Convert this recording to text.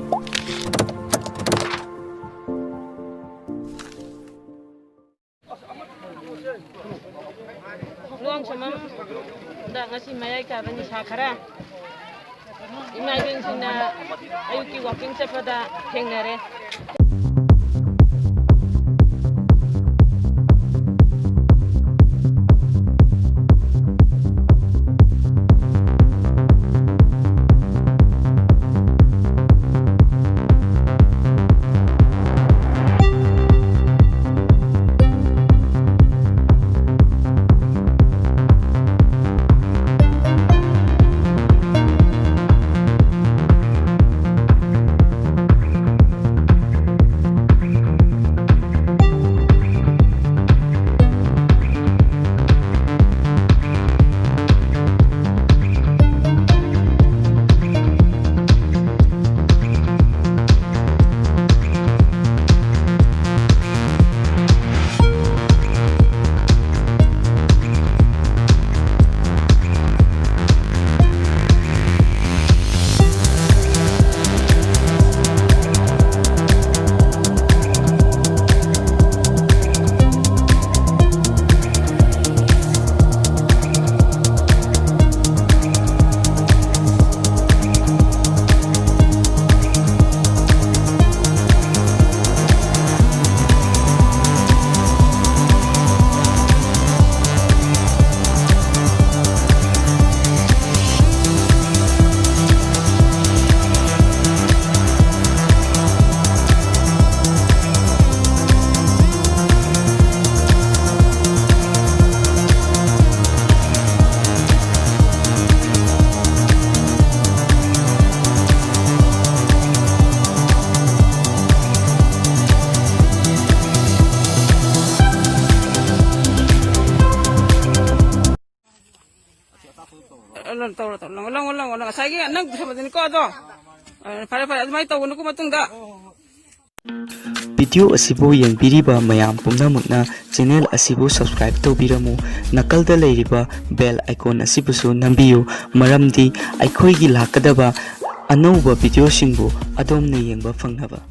Luang sama dah ngasih mayai kata ni sakara. Imagine sina ayuki walking sepada hengnare. Walang saya kira nang bisa macam ni kau tu. Pada mai tahu nuku matung dah. Video asibu yang biriba mayam pumnamukna channel asibu subscribe tawbiramu nakalda leiriba bell icon asibusu nambiyu maramdi aikhoigi lakadaba anouba video singbu adomna yengba fangnaba.